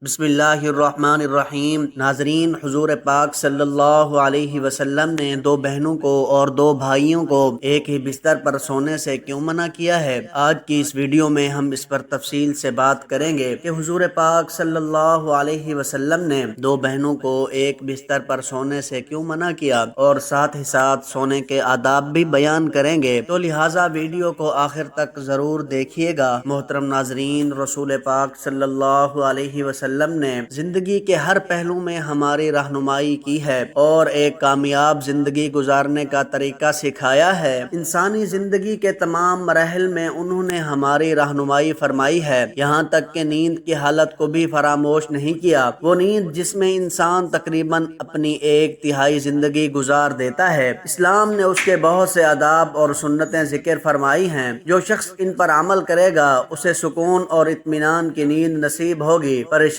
بسم اللہ الرحمن الرحیم۔ ناظرین، حضور پاک صلی اللہ علیہ وسلم نے دو بہنوں کو اور دو بھائیوں کو ایک ہی بستر پر سونے سے کیوں منع کیا ہے؟ آج کی اس ویڈیو میں ہم اس پر تفصیل سے بات کریں گے کہ حضور پاک صلی اللہ علیہ وسلم نے دو بہنوں کو ایک بستر پر سونے سے کیوں منع کیا، اور ساتھ ہی ساتھ سونے کے آداب بھی بیان کریں گے، تو لہٰذا ویڈیو کو آخر تک ضرور دیکھیے گا۔ محترم ناظرین، رسول پاک صلی اللہ علیہ وسلم نے زندگی کے ہر پہلو میں ہماری رہنمائی کی ہے اور ایک کامیاب زندگی گزارنے کا طریقہ سکھایا ہے۔ انسانی زندگی کے تمام مراحل میں انہوں نے ہماری رہنمائی فرمائی ہے، یہاں تک کہ نیند کی حالت کو بھی فراموش نہیں کیا، وہ نیند جس میں انسان تقریباً اپنی ایک تہائی زندگی گزار دیتا ہے۔ اسلام نے اس کے بہت سے آداب اور سنتیں ذکر فرمائی ہیں، جو شخص ان پر عمل کرے گا اسے سکون اور اطمینان کی نیند نصیب ہوگی، پریشانی،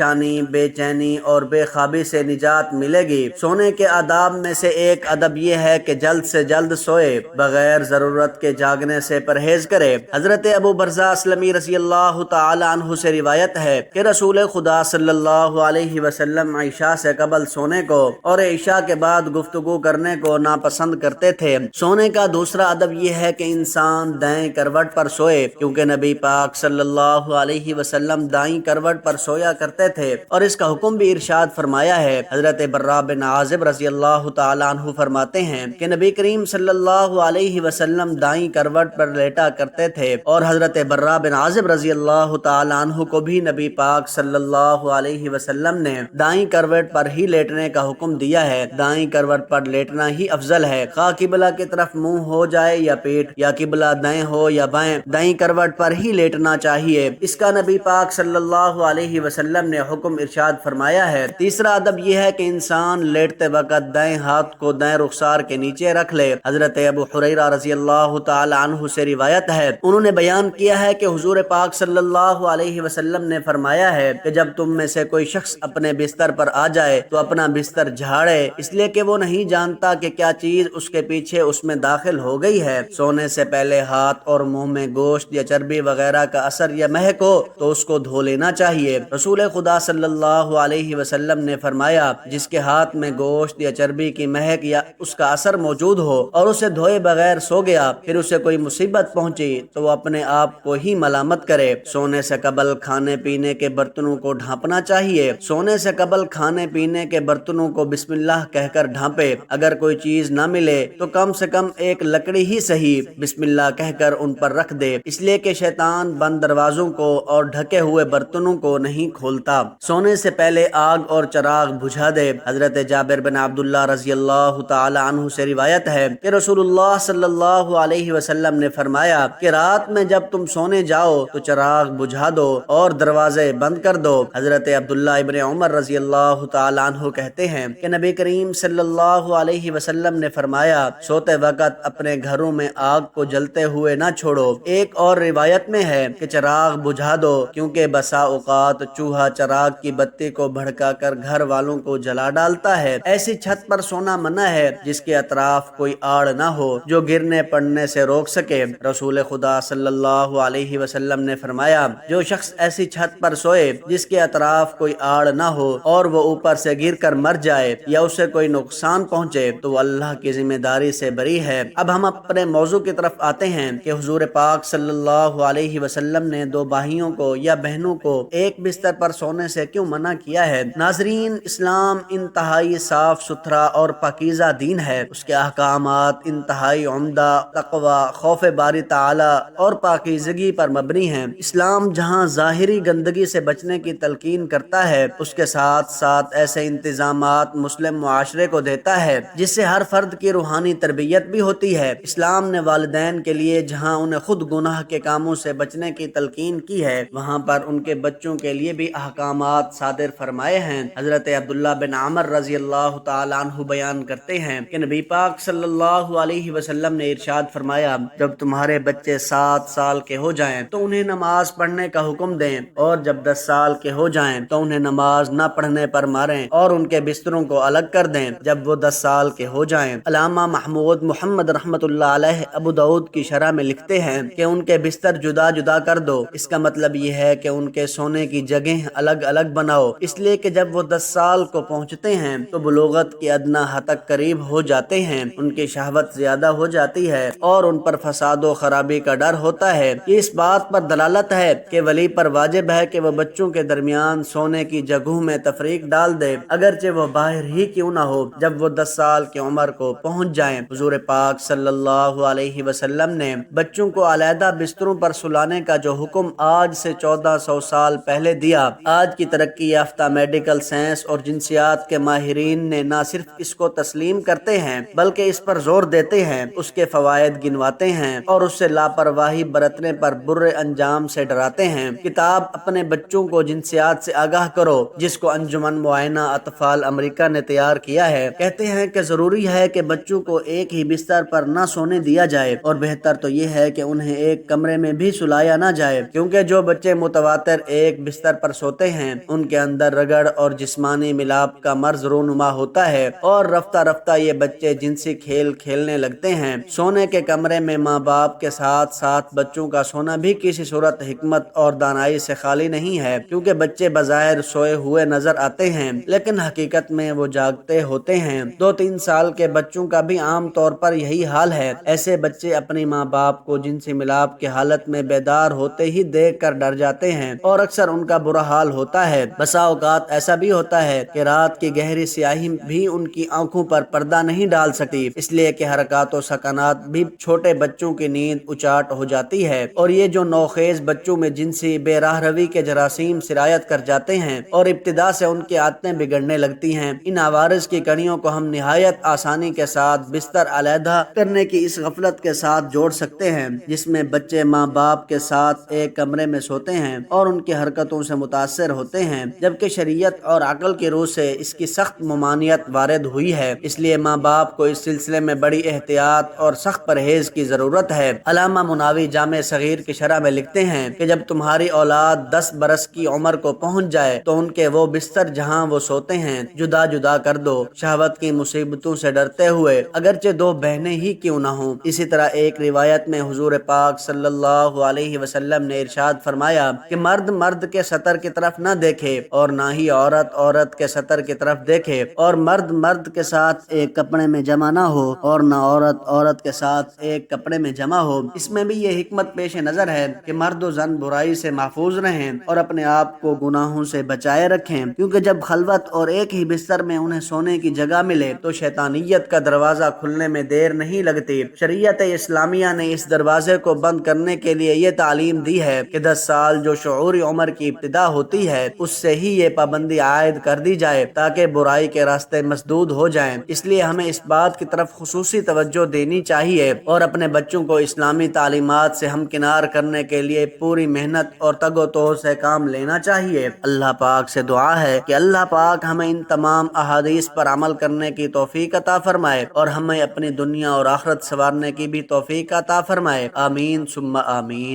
بے چینی اور بے خوابی سے نجات ملے گی۔ سونے کے آداب میں سے ایک ادب یہ ہے کہ جلد سے جلد سوئے، بغیر ضرورت کے جاگنے سے پرہیز کرے۔ حضرت ابو برزہ اسلمی رضی اللہ تعالی عنہ سے روایت ہے کہ رسول خدا صلی اللہ علیہ وسلم عشاء سے قبل سونے کو اور عشاء کے بعد گفتگو کرنے کو ناپسند کرتے تھے۔ سونے کا دوسرا ادب یہ ہے کہ انسان دائیں کروٹ پر سوئے، کیونکہ نبی پاک صلی اللہ علیہ وسلم دائیں کروٹ پر سویا کرتے تھے اور اس کا حکم بھی ارشاد فرمایا ہے۔ حضرت برا بن عازب رضی اللہ تعالی عنہ فرماتے ہیں کہ نبی کریم صلی اللہ علیہ وسلم دائیں کروٹ پر لیٹا کرتے تھے، اور حضرت برا بن عازب رضی اللہ تعالی عنہ کو بھی نبی پاک صلی اللہ علیہ وسلم نے دائیں کروٹ پر ہی لیٹنے کا حکم دیا ہے۔ دائیں کروٹ پر لیٹنا ہی افضل ہے، خواہ قبلہ کی طرف منہ ہو جائے یا پیٹ، یا قبلہ دائیں ہو یا بائیں، دائیں کروٹ پر ہی لیٹنا چاہیے۔ اس کا نبی پاک صلی اللہ علیہ وسلم نے حکم ارشاد فرمایا ہے۔ تیسرا ادب یہ ہے کہ انسان لیٹتے وقت دائیں ہاتھ کو دائیں رخسار کے نیچے رکھ لے۔ حضرت ابو ہریرہ رضی اللہ تعالی عنہ سے روایت ہے، انہوں نے بیان کیا ہے کہ حضور پاک صلی اللہ علیہ وسلم نے فرمایا ہے کہ جب تم میں سے کوئی شخص اپنے بستر پر آ جائے تو اپنا بستر جھاڑے، اس لیے کہ وہ نہیں جانتا کہ کیا چیز اس کے پیچھے اس میں داخل ہو گئی ہے۔ سونے سے پہلے ہاتھ اور منہ میں گوشت یا چربی وغیرہ کا اثر یا مہک ہو تو اس کو دھو لینا چاہیے۔ رسول خدا صلی اللہ علیہ وسلم نے فرمایا، جس کے ہاتھ میں گوشت یا چربی کی مہک یا اس کا اثر موجود ہو اور اسے دھوئے بغیر سو گیا، پھر اسے کوئی مصیبت پہنچی تو وہ اپنے آپ کو ہی ملامت کرے۔ سونے سے قبل کھانے پینے کے برتنوں کو ڈھانپنا چاہیے۔ سونے سے قبل کھانے پینے کے برتنوں کو بسم اللہ کہہ کر ڈھانپے۔ اگر کوئی چیز نہ ملے تو کم سے کم ایک لکڑی ہی صحیح بسم اللہ کہہ کر ان پر رکھ دے، اس لیے کہ شیطان بند دروازوں کو اور ڈھکے ہوئے برتنوں کو نہیں کھولتا۔ سونے سے پہلے آگ اور چراغ بجھا دے۔ حضرت جابر بن عبداللہ رضی اللہ تعالی عنہ سے روایت ہے کہ رسول اللہ صلی اللہ علیہ وسلم نے فرمایا کہ رات میں جب تم سونے جاؤ تو چراغ بجھا دو اور دروازے بند کر دو۔ حضرت عبداللہ ابن عمر رضی اللہ تعالی عنہ کہتے ہیں کہ نبی کریم صلی اللہ علیہ وسلم نے فرمایا، سوتے وقت اپنے گھروں میں آگ کو جلتے ہوئے نہ چھوڑو۔ ایک اور روایت میں ہے کہ چراغ بجھا دو، کیونکہ بسا اوقات چوہا چراغ کی بتی کو بھڑکا کر گھر والوں کو جلا ڈالتا ہے۔ ایسی چھت پر سونا منع ہے جس کے اطراف کوئی آڑ نہ ہو جو گرنے پڑنے سے روک سکے۔ رسول خدا صلی اللہ علیہ وسلم نے فرمایا، جو شخص ایسی چھت پر سوئے جس کے اطراف کوئی آڑ نہ ہو اور وہ اوپر سے گر کر مر جائے یا اسے کوئی نقصان پہنچے تو وہ اللہ کی ذمہ داری سے بری ہے۔ اب ہم اپنے موضوع کی طرف آتے ہیں کہ حضور پاک صلی اللہ علیہ وسلم نے دو بھائیوں کو یا بہنوں کو ایک بستر پر سونے سے کیوں منع کیا ہے؟ ناظرین، اسلام انتہائی صاف ستھرا اور پاکیزہ دین ہے۔ اس کے احکامات انتہائی عمدہ، تقوی، خوف باری تعالی اور پاکیزگی پر مبنی ہیں۔ اسلام جہاں ظاہری گندگی سے بچنے کی تلقین کرتا ہے، اس کے ساتھ ساتھ ایسے انتظامات مسلم معاشرے کو دیتا ہے جس سے ہر فرد کی روحانی تربیت بھی ہوتی ہے۔ اسلام نے والدین کے لیے جہاں انہیں خود گناہ کے کاموں سے بچنے کی تلقین کی ہے، وہاں پر ان کے بچوں کے لیے بھی احکامات صادر فرمائے ہیں۔ حضرت عبداللہ بن عمر رضی اللہ تعالی عنہ بیان کرتے ہیں کہ نبی پاک صلی اللہ علیہ وسلم نے ارشاد فرمایا، جب تمہارے بچے 7 سال کے ہو جائیں تو انہیں نماز پڑھنے کا حکم دیں، اور جب 10 سال کے ہو جائیں تو انہیں نماز نہ پڑھنے پر ماریں اور ان کے بستروں کو الگ کر دیں جب وہ 10 سال کے ہو جائیں۔ علامہ محمود محمد رحمۃ اللہ علیہ ابو داؤد کی شرح میں لکھتے ہیں کہ ان کے بستر جدا جدا کر دو۔ اس کا مطلب یہ ہے کہ ان کے سونے کی جگہیں الگ الگ الگ بناؤ، اس لیے کہ جب وہ 10 سال کو پہنچتے ہیں تو بلوغت کی ادنا حد تک قریب ہو جاتے ہیں، ان کی شہوت زیادہ ہو جاتی ہے اور ان پر فساد و خرابی کا ڈر ہوتا ہے۔ یہ اس بات پر دلالت ہے کہ ولی پر واجب ہے کہ وہ بچوں کے درمیان سونے کی جگہوں میں تفریق ڈال دے، اگرچہ وہ باہر ہی کیوں نہ ہو، جب وہ 10 سال کی عمر کو پہنچ جائیں۔ حضور پاک صلی اللہ علیہ وسلم نے بچوں کو علیحدہ بستروں پر سلانے کا جو حکم آج سے 1400 سال پہلے دیا، آج کی ترقی یافتہ میڈیکل سائنس اور جنسیات کے ماہرین نے نہ صرف اس کو تسلیم کرتے ہیں بلکہ اس پر زور دیتے ہیں، اس کے فوائد گنواتے ہیں اور اس سے لاپرواہی برتنے پر برے انجام سے ڈراتے ہیں۔ کتاب اپنے بچوں کو جنسیات سے آگاہ کرو، جس کو انجمن معائنہ اطفال امریکہ نے تیار کیا ہے، کہتے ہیں کہ ضروری ہے کہ بچوں کو ایک ہی بستر پر نہ سونے دیا جائے، اور بہتر تو یہ ہے کہ انہیں ایک کمرے میں بھی سلایا نہ جائے، کیونکہ جو بچے متواتر ایک بستر پر سوتے ہیں ان کے اندر رگڑ اور جسمانی ملاپ کا مرض رونما ہوتا ہے، اور رفتہ رفتہ یہ بچے جنسی کھیل کھیلنے لگتے ہیں۔ سونے کے کمرے میں ماں باپ کے ساتھ ساتھ بچوں کا سونا بھی کسی صورت حکمت اور دانائی سے خالی نہیں ہے، کیونکہ بچے بظاہر سوئے ہوئے نظر آتے ہیں لیکن حقیقت میں وہ جاگتے ہوتے ہیں۔ 2-3 سال کے بچوں کا بھی عام طور پر یہی حال ہے۔ ایسے بچے اپنی ماں باپ کو جنسی ملاپ کی حالت میں بیدار ہوتے ہی دیکھ کر ڈر جاتے ہیں اور اکثر ان کا برا حال ہوتا ہے۔ بسا اوقات ایسا بھی ہوتا ہے کہ رات کی گہری سیاہی بھی ان کی آنکھوں پر پردہ نہیں ڈال سکتی، اس لیے کہ حرکات و سکنات بھی چھوٹے بچوں کی نیند اچاٹ ہو جاتی ہے، اور یہ جو نوخیز بچوں میں جنسی بے راہ روی کے جراثیم سرایت کر جاتے ہیں اور ابتدا سے ان کی عادتیں بگڑنے لگتی ہیں۔ ان عوارض کی کڑیوں کو ہم نہایت آسانی کے ساتھ بستر علیحدہ کرنے کی اس غفلت کے ساتھ جوڑ سکتے ہیں جس میں بچے ماں باپ کے ساتھ ایک کمرے میں سوتے ہیں اور ان کی حرکتوں سے متاثر ہوتے ہیں، جبکہ شریعت اور عقل کی روح سے اس کی سخت ممانعت وارد ہوئی ہے۔ اس لیے ماں باپ کو اس سلسلے میں بڑی احتیاط اور سخت پرہیز کی ضرورت ہے۔ علامہ مناوی جامع صغیر کی شرح میں لکھتے ہیں کہ جب تمہاری اولاد 10 برس کی عمر کو پہنچ جائے تو ان کے وہ بستر جہاں وہ سوتے ہیں جدا جدا کر دو، شہوت کی مصیبتوں سے ڈرتے ہوئے، اگرچہ 2 بہنیں ہی کیوں نہ ہوں۔ اسی طرح ایک روایت میں حضور پاک صلی اللہ علیہ وسلم نے ارشاد فرمایا کہ مرد مرد کے سطر کی طرف نہ دیکھے اور نہ ہی عورت عورت کے سطر کی طرف دیکھے، اور مرد مرد کے ساتھ ایک کپڑے میں جمع نہ ہو اور نہ عورت عورت کے ساتھ ایک کپڑے میں جمع ہو۔ اس میں بھی یہ حکمت پیش نظر ہے کہ مرد و زن برائی سے محفوظ رہیں اور اپنے آپ کو گناہوں سے بچائے رکھیں، کیونکہ جب خلوت اور ایک ہی بستر میں انہیں سونے کی جگہ ملے تو شیطانیت کا دروازہ کھلنے میں دیر نہیں لگتی۔ شریعت اسلامیہ نے اس دروازے کو بند کرنے کے لیے یہ تعلیم دی ہے کہ 10 سال جو شعوری عمر کی ابتدا ہوتی ہے اس سے ہی یہ پابندی عائد کر دی جائے تاکہ برائی کے راستے مسدود ہو جائیں۔ اس لیے ہمیں اس بات کی طرف خصوصی توجہ دینی چاہیے اور اپنے بچوں کو اسلامی تعلیمات سے ہمکنار کرنے کے لیے پوری محنت اور تگ و توڑ سے کام لینا چاہیے۔ اللہ پاک سے دعا ہے کہ اللہ پاک ہمیں ان تمام احادیث پر عمل کرنے کی توفیق عطا فرمائے اور ہمیں اپنی دنیا اور آخرت سنوارنے کی بھی توفیق عطا فرمائے۔ آمین ثم آمین۔